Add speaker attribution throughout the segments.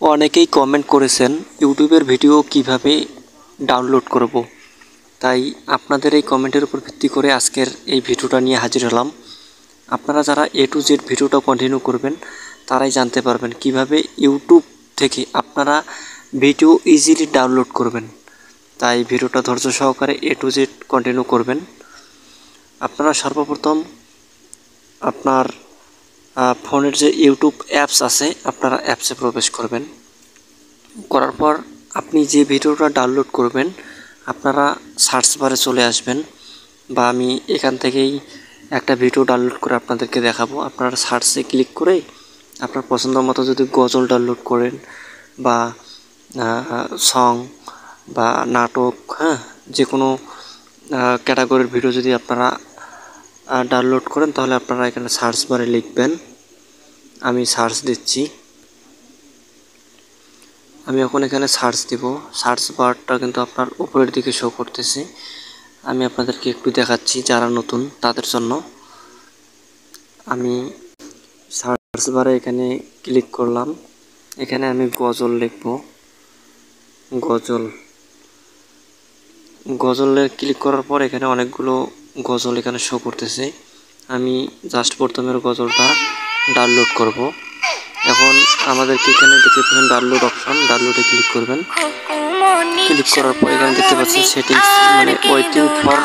Speaker 1: অনেকেই কমেন্ট করেছেন ইউটিউবের ভিডিও কিভাবে ডাউনলোড করব। তাই আপনাদের এই কমেন্টের উপর ভিত্তি করে আজকের এই ভিডিওটা নিয়ে হাজির হলাম। আপনারা যারা A to Z ভিডিওটা কন্টিনিউ করবেন তারাই জানতে পারবেন কিভাবে ইউটিউব থেকে আপনারা ভিডিও ইজিলি ডাউনলোড করবেন। তাই ভিডিওটা ধৈর্য সহকারে A to Z কন্টিনিউ করবেন। আপনারা সর্বপ্রথম আপনার ফোনের যে ইউটিউব অ্যাপস আছে আপনারা অ্যাপসে প্রবেশ করবেন। করার পর আপনি যে ভিডিওটা ডাউনলোড করবেন আপনারা সার্চ বারে চলে আসবেন, বা আমি এখান থেকেই একটা ভিডিও ডাউনলোড করে আপনাদেরকে দেখাবো। আপনারা সার্চে ক্লিক করে আপনার পছন্দ মতো যদি গজল ডাউনলোড করেন বা সং বা নাটক, যে কোনো ক্যাটাগরির ভিডিও যদি আপনারা ডাউনলোড করেন তাহলে আপনারা এখানে সার্চ বারে লিখবেন। আমি সার্চ দিচ্ছি। আমি এখন এখানে সার্চ দিব। সার্চ বারটা কিন্তু আপনার উপরের দিকে শো করতেছে। আমি আপনাদেরকে একটু দেখাচ্ছি যারা নতুন তাদের জন্য। আমি সার্চ বারে এখানে ক্লিক করলাম। এখানে আমি গজল লিখব। গজলে ক্লিক করার পর এখানে অনেকগুলো গজল এখানে শো করতেছে। আমি জাস্ট প্রথমের গজলটা ডাউনলোড করব। এখন আমাদেরকে এখানে দেখতে পাচ্ছেন ডাউনলোড অপশন, ডাউনলোডে ক্লিক করবেন। ক্লিক করার পর এখানে দেখতে পাচ্ছেন সেটিংস, মানে ওয়েটিং ফর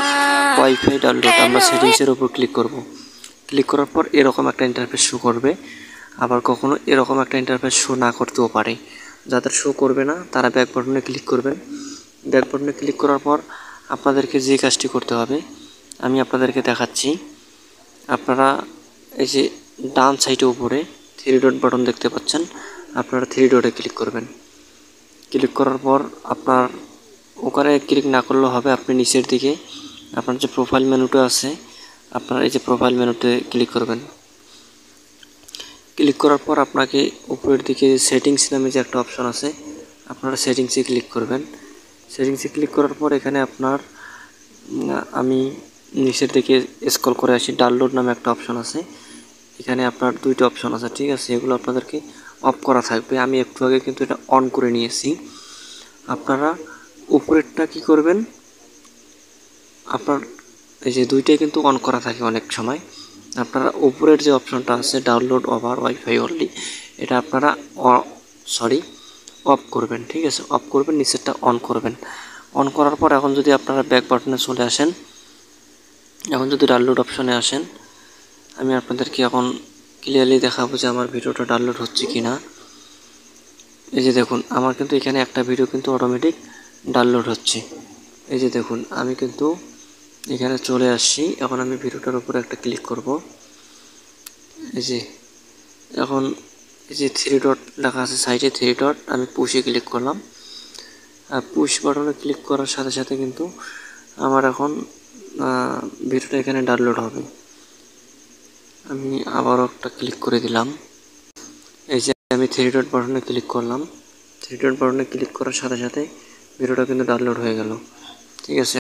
Speaker 1: ওয়াইফাই ডাউনলোড। আমরা সেটিংসের উপর ক্লিক করব। ক্লিক করার পর এরকম একটা ইন্টারফেস শো করবে। আবার কখনো এরকম একটা ইন্টারফেস শো না করতেও পারে। যাদের শো করবে না তারা ব্যাক বাটনে ক্লিক করবেন। ব্যাক বাটনে ক্লিক করার পর আপনাদেরকে যে কাজটি করতে হবে আমি আপনাদেরকে দেখাচ্ছি। আপনারা এই যে ডান সাইডে উপরে 3 ডট বাটন দেখতে পাচ্ছেন, আপনারা 3 ডটে ক্লিক করবেন। ক্লিক করার পর আপনার ওখানে ক্লিক না করলেও হবে, আপনি নিচের দিকে আপনার যে প্রোফাইল মেনুটা আছে আপনার এই যে প্রোফাইল মেনুতে ক্লিক করবেন। ক্লিক করার পর আপনাকে উপরের দিকে সেটিংস নামে যে একটা অপশন আছে আপনারা সেটিংসে ক্লিক করবেন। সেটিংসে ক্লিক করার পর এখানে আপনার আমি নিচের দিকে স্ক্রল করে আসি। ডাউনলোড নামে একটা অপশন আছে। এখানে আপনার 2টা অপশন আছে, ঠিক আছে? এগুলো আপনাদেরকে অফ করা থাকবে। আমি একটু আগে কিন্তু এটা অন করে নিয়েছি। আপনারা উপরেরটা কি করবেন, আপনার এই যে 2টাই কিন্তু অন করা থাকে অনেক সময়। আপনারা উপরের যে অপশনটা আছে ডাউনলোড ওভার ওয়াইফাই অনলি, এটা আপনারা অফ করবেন, ঠিক আছে? অফ করবেন, নিচেরটা অন করবেন। অন করার পর এখন যদি আপনারা ব্যাক বাটনে চলে আসেন, এখন যদি ডাউনলোড অপশনে আসেন, আমি আপনাদেরকে এখন ক্লিয়ারলি দেখাবো যে আমার ভিডিওটা ডাউনলোড হচ্ছে কি না। এই যে দেখুন আমার কিন্তু এখানে একটা ভিডিও কিন্তু অটোমেটিক ডাউনলোড হচ্ছে। এই যে দেখুন আমি কিন্তু এখানে চলে আসছি। এখন আমি ভিডিওটার উপরে একটা ক্লিক করব। এই যে এখন এই যে 3 ডট লেখা আছে সাইডে, 3 ডট, আমি পুশে ক্লিক করলাম। আর পুশ বাটনে ক্লিক করার সাথে সাথে কিন্তু আমার এখন ভিডিওটা এখানে ডাউনলোড হবে। আমি আবারও একটা ক্লিক করে দিলাম। এই যে আমি 3 ডট বাটনে ক্লিক করলাম। 3 ডট বাটনে ক্লিক করার সাথে সাথে ভিডিওটা কিন্তু ডাউনলোড হয়ে গেল, ঠিক আছে?